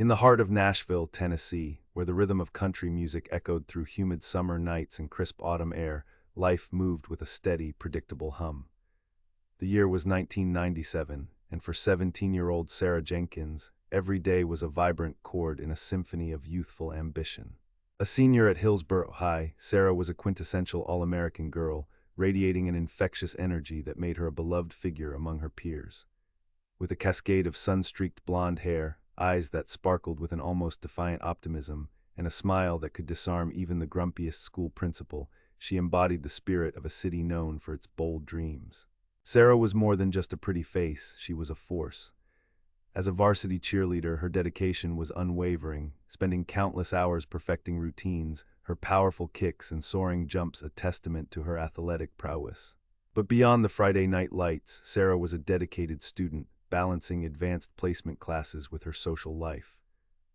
In the heart of Nashville, Tennessee, where the rhythm of country music echoed through humid summer nights and crisp autumn air, life moved with a steady, predictable hum. The year was 1997, and for 17-year-old Sarah Jenkins, every day was a vibrant chord in a symphony of youthful ambition. A senior at Hillsborough High, Sarah was a quintessential All-American girl, radiating an infectious energy that made her a beloved figure among her peers. With a cascade of sun-streaked blonde hair, eyes that sparkled with an almost defiant optimism, and a smile that could disarm even the grumpiest school principal, she embodied the spirit of a city known for its bold dreams. Sarah was more than just a pretty face, she was a force. As a varsity cheerleader, her dedication was unwavering, spending countless hours perfecting routines, her powerful kicks and soaring jumps a testament to her athletic prowess. But beyond the Friday night lights, Sarah was a dedicated student, balancing advanced placement classes with her social life.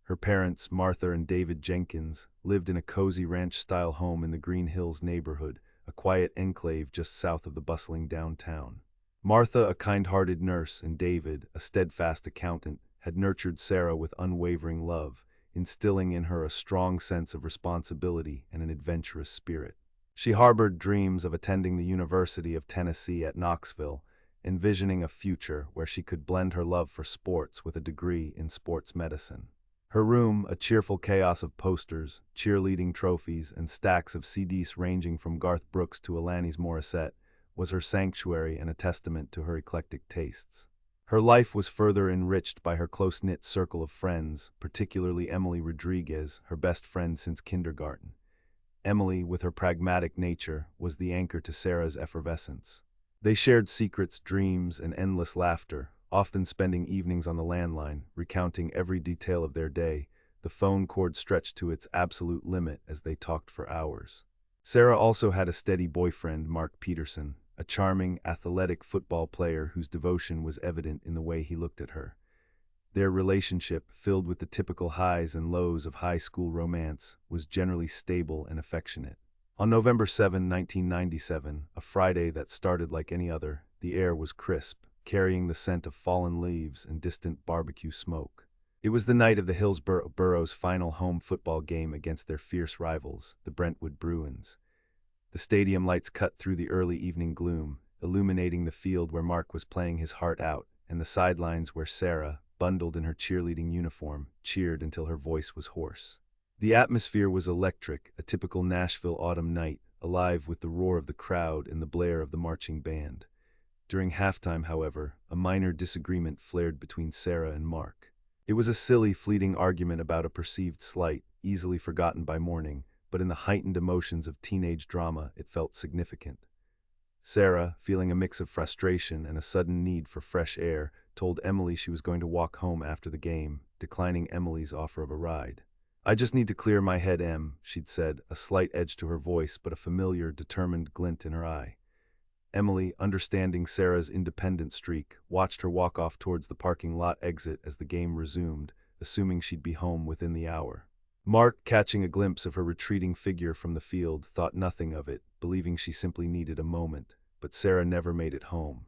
Her parents, Martha and David Jenkins, lived in a cozy ranch-style home in the Green Hills neighborhood, a quiet enclave just south of the bustling downtown. Martha, a kind-hearted nurse, and David, a steadfast accountant, had nurtured Sarah with unwavering love, instilling in her a strong sense of responsibility and an adventurous spirit. She harbored dreams of attending the University of Tennessee at Knoxville, envisioning a future where she could blend her love for sports with a degree in sports medicine. Her room, a cheerful chaos of posters, cheerleading trophies, and stacks of CDs ranging from Garth Brooks to Alanis Morissette, was her sanctuary and a testament to her eclectic tastes. Her life was further enriched by her close-knit circle of friends, particularly Emily Rodriguez, her best friend since kindergarten. Emily, with her pragmatic nature, was the anchor to Sarah's effervescence. They shared secrets, dreams, and endless laughter, often spending evenings on the landline, recounting every detail of their day, the phone cord stretched to its absolute limit as they talked for hours. Sarah also had a steady boyfriend, Mark Peterson, a charming, athletic football player whose devotion was evident in the way he looked at her. Their relationship, filled with the typical highs and lows of high school romance, was generally stable and affectionate. On November 7, 1997, a Friday that started like any other, the air was crisp, carrying the scent of fallen leaves and distant barbecue smoke. It was the night of the Hillsborough Borough's final home football game against their fierce rivals, the Brentwood Bruins. The stadium lights cut through the early evening gloom, illuminating the field where Mark was playing his heart out, and the sidelines where Sarah, bundled in her cheerleading uniform, cheered until her voice was hoarse. The atmosphere was electric, a typical Nashville autumn night, alive with the roar of the crowd and the blare of the marching band. During halftime, however, a minor disagreement flared between Sarah and Mark. It was a silly, fleeting argument about a perceived slight, easily forgotten by morning, but in the heightened emotions of teenage drama, it felt significant. Sarah, feeling a mix of frustration and a sudden need for fresh air, told Emily she was going to walk home after the game, declining Emily's offer of a ride. "I just need to clear my head, Em," she'd said, a slight edge to her voice but a familiar, determined glint in her eye. Emily, understanding Sarah's independent streak, watched her walk off towards the parking lot exit as the game resumed, assuming she'd be home within the hour. Mark, catching a glimpse of her retreating figure from the field, thought nothing of it, believing she simply needed a moment, but Sarah never made it home.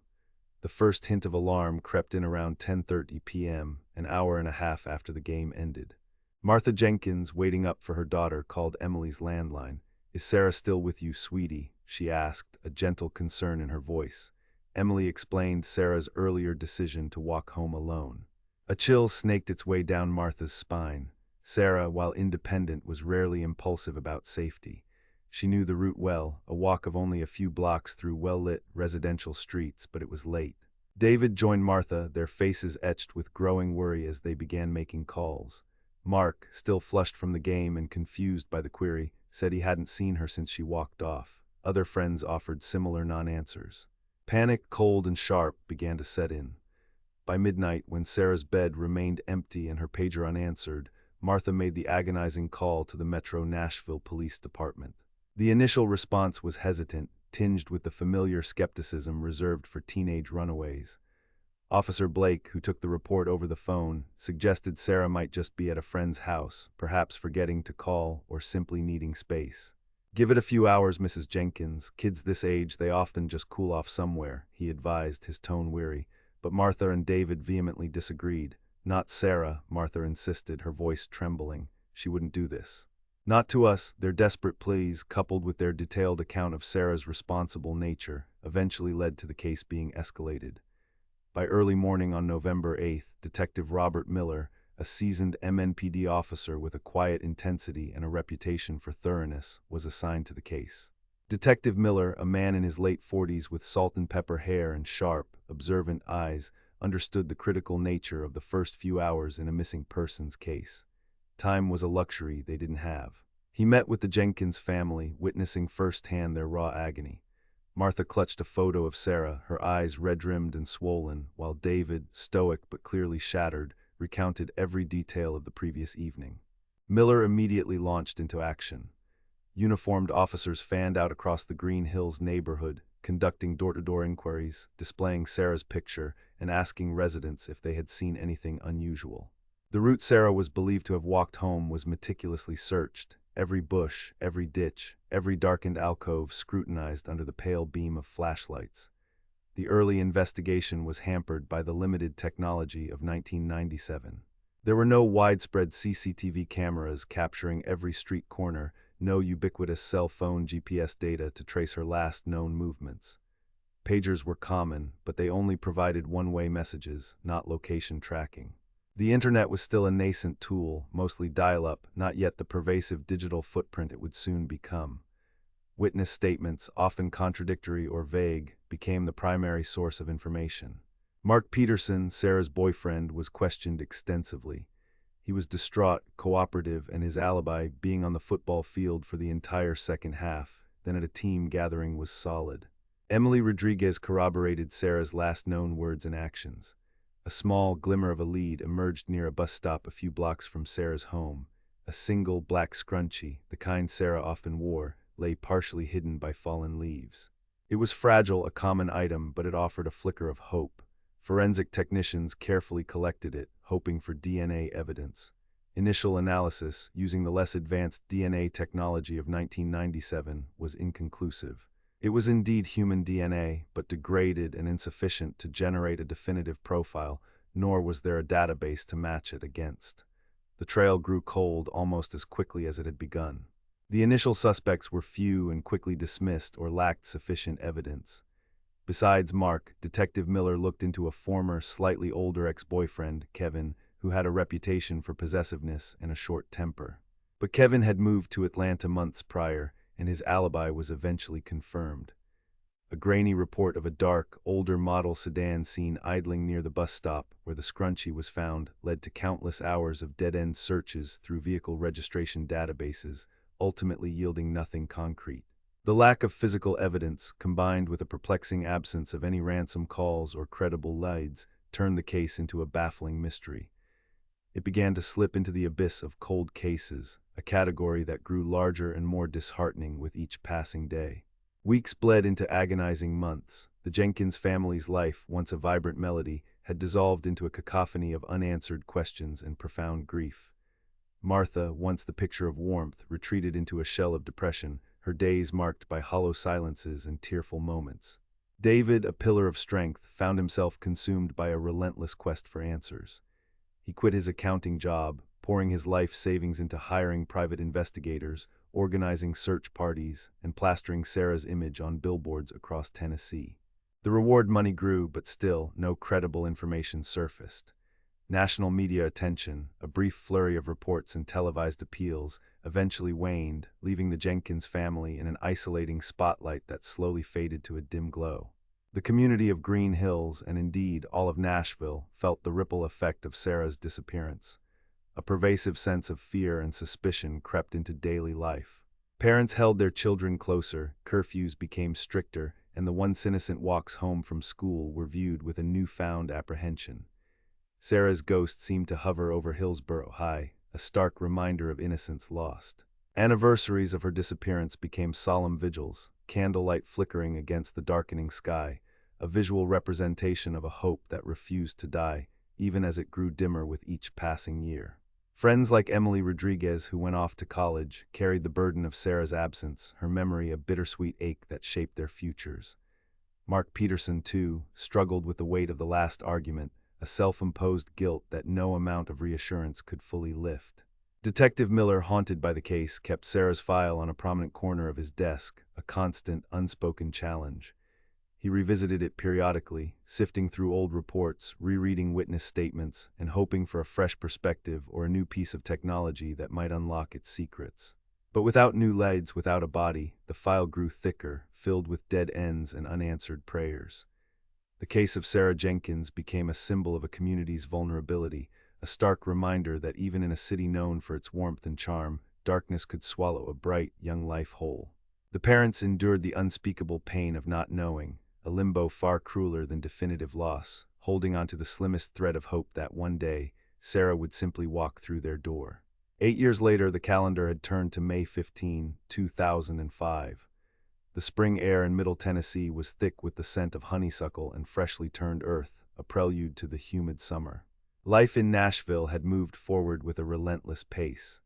The first hint of alarm crept in around 10:30 p.m., an hour and a half after the game ended. Martha Jenkins, waiting up for her daughter, called Emily's landline. "Is Sarah still with you, sweetie?" she asked, a gentle concern in her voice. Emily explained Sarah's earlier decision to walk home alone. A chill snaked its way down Martha's spine. Sarah, while independent, was rarely impulsive about safety. She knew the route well, a walk of only a few blocks through well-lit residential streets, but it was late. David joined Martha, their faces etched with growing worry as they began making calls. Mark, still flushed from the game and confused by the query, said he hadn't seen her since she walked off. Other friends offered similar non-answers. Panic, cold and sharp, began to set in. By midnight, when Sarah's bed remained empty and her pager unanswered, Martha made the agonizing call to the Metro Nashville Police Department. The initial response was hesitant, tinged with the familiar skepticism reserved for teenage runaways. Officer Blake, who took the report over the phone, suggested Sarah might just be at a friend's house, perhaps forgetting to call or simply needing space. "Give it a few hours, Mrs. Jenkins. Kids this age, they often just cool off somewhere," he advised, his tone weary. But Martha and David vehemently disagreed. Not Sarah, Martha insisted, her voice trembling. She wouldn't do this. Not to us. Their desperate pleas, coupled with their detailed account of Sarah's responsible nature, eventually led to the case being escalated. By early morning on November 8th, Detective Robert Miller, a seasoned MNPD officer with a quiet intensity and a reputation for thoroughness, was assigned to the case. Detective Miller, a man in his late 40s with salt and pepper hair and sharp, observant eyes, understood the critical nature of the first few hours in a missing persons case. Time was a luxury they didn't have. He met with the Jenkins family, witnessing firsthand their raw agony. Martha clutched a photo of Sarah, her eyes red-rimmed and swollen, while David, stoic but clearly shattered, recounted every detail of the previous evening. Miller immediately launched into action. Uniformed officers fanned out across the Green Hills neighborhood, conducting door-to-door inquiries, displaying Sarah's picture, and asking residents if they had seen anything unusual. The route Sarah was believed to have walked home was meticulously searched, every bush, every ditch, every darkened alcove scrutinized under the pale beam of flashlights. The early investigation was hampered by the limited technology of 1997. There were no widespread CCTV cameras capturing every street corner, no ubiquitous cell phone GPS data to trace her last known movements. Pagers were common, but they only provided one-way messages, not location tracking. The internet was still a nascent tool, mostly dial-up, not yet the pervasive digital footprint it would soon become. Witness statements, often contradictory or vague, became the primary source of information. Mark Peterson, Sarah's boyfriend, was questioned extensively. He was distraught, cooperative, and his alibi, being on the football field for the entire second half, then at a team gathering, was solid. Emily Rodriguez corroborated Sarah's last known words and actions. A small glimmer of a lead emerged near a bus stop a few blocks from Sarah's home. A single black scrunchie, the kind Sarah often wore, lay partially hidden by fallen leaves. It was fragile, a common item, but it offered a flicker of hope. Forensic technicians carefully collected it, hoping for DNA evidence. Initial analysis, using the less advanced DNA technology of 1997, was inconclusive. It was indeed human DNA, but degraded and insufficient to generate a definitive profile, nor was there a database to match it against. The trail grew cold almost as quickly as it had begun. The initial suspects were few and quickly dismissed or lacked sufficient evidence. Besides Mark, Detective Miller looked into a former, slightly older ex-boyfriend, Kevin, who had a reputation for possessiveness and a short temper. But Kevin had moved to Atlanta months prior, and his alibi was eventually confirmed. A grainy report of a dark, older model sedan seen idling near the bus stop where the scrunchie was found led to countless hours of dead-end searches through vehicle registration databases, ultimately yielding nothing concrete. The lack of physical evidence, combined with a perplexing absence of any ransom calls or credible leads, turned the case into a baffling mystery. It began to slip into the abyss of cold cases, a category that grew larger and more disheartening with each passing day. Weeks bled into agonizing months. The Jenkins family's life, once a vibrant melody, had dissolved into a cacophony of unanswered questions and profound grief. Martha, once the picture of warmth, retreated into a shell of depression, her days marked by hollow silences and tearful moments. David, a pillar of strength, found himself consumed by a relentless quest for answers. He quit his accounting job, pouring his life savings into hiring private investigators, organizing search parties, and plastering Sarah's image on billboards across Tennessee. The reward money grew, but still, no credible information surfaced. National media attention, a brief flurry of reports and televised appeals, eventually waned, leaving the Jenkins family in an isolating spotlight that slowly faded to a dim glow. The community of Green Hills, and indeed all of Nashville, felt the ripple effect of Sarah's disappearance. A pervasive sense of fear and suspicion crept into daily life. Parents held their children closer, curfews became stricter, and the once innocent walks home from school were viewed with a newfound apprehension. Sarah's ghost seemed to hover over Hillsborough High, a stark reminder of innocence lost. Anniversaries of her disappearance became solemn vigils, candlelight flickering against the darkening sky, a visual representation of a hope that refused to die, even as it grew dimmer with each passing year. Friends like Emily Rodriguez, who went off to college, carried the burden of Sarah's absence, her memory a bittersweet ache that shaped their futures. Mark Peterson, too, struggled with the weight of the last argument, a self-imposed guilt that no amount of reassurance could fully lift. Detective Miller, haunted by the case, kept Sarah's file on a prominent corner of his desk, a constant, unspoken challenge. He revisited it periodically, sifting through old reports, rereading witness statements, and hoping for a fresh perspective or a new piece of technology that might unlock its secrets. But without new leads, without a body, the file grew thicker, filled with dead ends and unanswered prayers. The case of Sarah Jenkins became a symbol of a community's vulnerability, a stark reminder that even in a city known for its warmth and charm, darkness could swallow a bright, young life whole. The parents endured the unspeakable pain of not knowing, a limbo far crueler than definitive loss, holding on to the slimmest thread of hope that one day, Sarah would simply walk through their door. 8 years later, the calendar had turned to May 15, 2005. The spring air in Middle Tennessee was thick with the scent of honeysuckle and freshly turned earth, a prelude to the humid summer. Life in Nashville had moved forward with a relentless pace.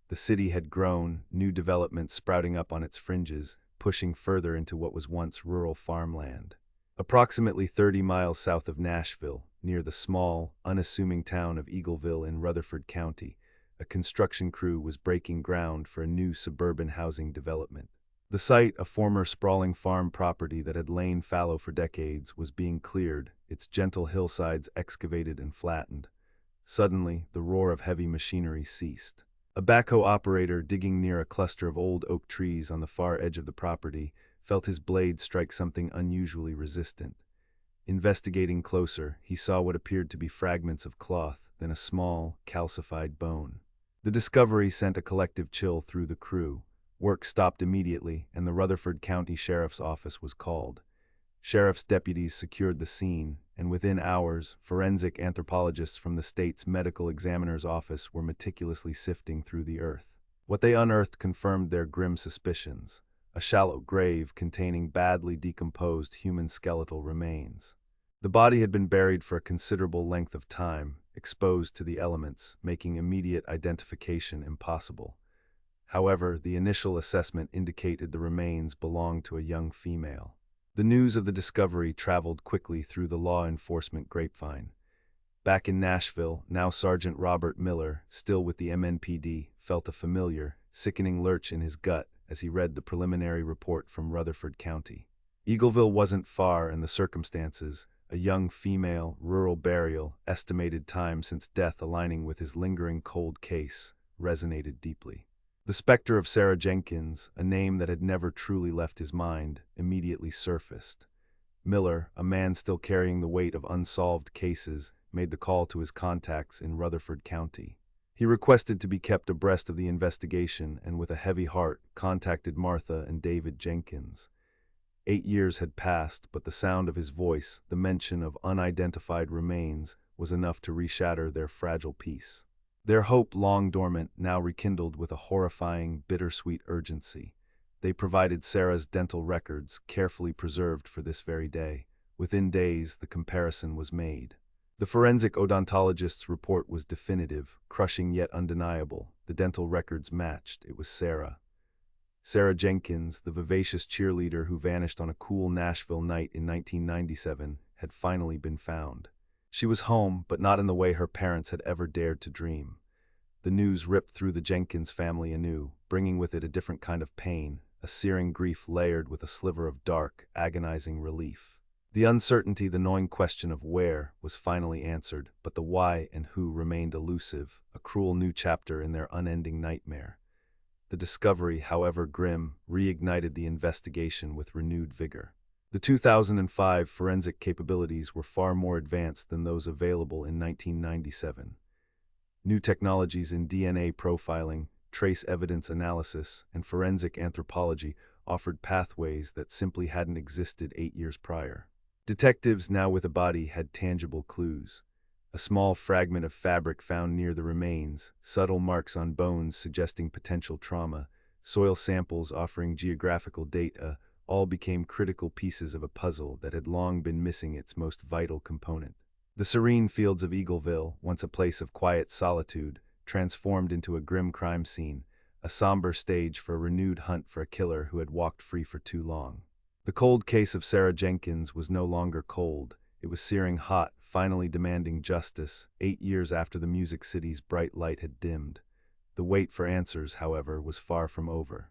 The city had grown, new developments sprouting up on its fringes, pushing further into what was once rural farmland. Approximately 30 miles south of Nashville, near the small, unassuming town of Eagleville in Rutherford County, a construction crew was breaking ground for a new suburban housing development. The site, a former sprawling farm property that had lain fallow for decades, was being cleared, its gentle hillsides excavated and flattened. Suddenly, the roar of heavy machinery ceased. A backhoe operator digging near a cluster of old oak trees on the far edge of the property felt his blade strike something unusually resistant. Investigating closer, he saw what appeared to be fragments of cloth, then a small, calcified bone. The discovery sent a collective chill through the crew. Work stopped immediately, and the Rutherford County Sheriff's Office was called. Sheriff's deputies secured the scene, and within hours, forensic anthropologists from the state's medical examiner's office were meticulously sifting through the earth. What they unearthed confirmed their grim suspicions: a shallow grave containing badly decomposed human skeletal remains. The body had been buried for a considerable length of time, exposed to the elements, making immediate identification impossible. However, the initial assessment indicated the remains belonged to a young female. The news of the discovery traveled quickly through the law enforcement grapevine. Back in Nashville, now Sergeant Robert Miller, still with the MNPD, felt a familiar, sickening lurch in his gut as he read the preliminary report from Rutherford County. Eagleville wasn't far, and the circumstances, a young female, rural burial, estimated time since death aligning with his lingering cold case, resonated deeply. The specter of Sarah Jenkins, a name that had never truly left his mind, immediately surfaced. Miller, a man still carrying the weight of unsolved cases, made the call to his contacts in Rutherford County. He requested to be kept abreast of the investigation and, with a heavy heart, contacted Martha and David Jenkins. 8 years had passed, but the sound of his voice, the mention of unidentified remains, was enough to reshatter their fragile peace. Their hope, long dormant, now rekindled with a horrifying, bittersweet urgency. They provided Sarah's dental records, carefully preserved for this very day. Within days, the comparison was made. The forensic odontologist's report was definitive, crushing yet undeniable. The dental records matched. It was Sarah. Sarah Jenkins, the vivacious cheerleader who vanished on a cool Nashville night in 1997, had finally been found. She was home, but not in the way her parents had ever dared to dream. The news ripped through the Jenkins family anew, bringing with it a different kind of pain, a searing grief layered with a sliver of dark, agonizing relief. The uncertainty, the gnawing question of where, was finally answered, but the why and who remained elusive, a cruel new chapter in their unending nightmare. The discovery, however grim, reignited the investigation with renewed vigor. The 2005 forensic capabilities were far more advanced than those available in 1997. New technologies in DNA profiling, trace evidence analysis, and forensic anthropology offered pathways that simply hadn't existed 8 years prior. Detectives, now with a body, had tangible clues. A small fragment of fabric found near the remains, subtle marks on bones suggesting potential trauma, soil samples offering geographical data, all became critical pieces of a puzzle that had long been missing its most vital component. The serene fields of Eagleville, once a place of quiet solitude, transformed into a grim crime scene, a somber stage for a renewed hunt for a killer who had walked free for too long. The cold case of Sarah Jenkins was no longer cold. It was searing hot, finally demanding justice 8 years after the Music City's bright light had dimmed. The wait for answers, however, was far from over.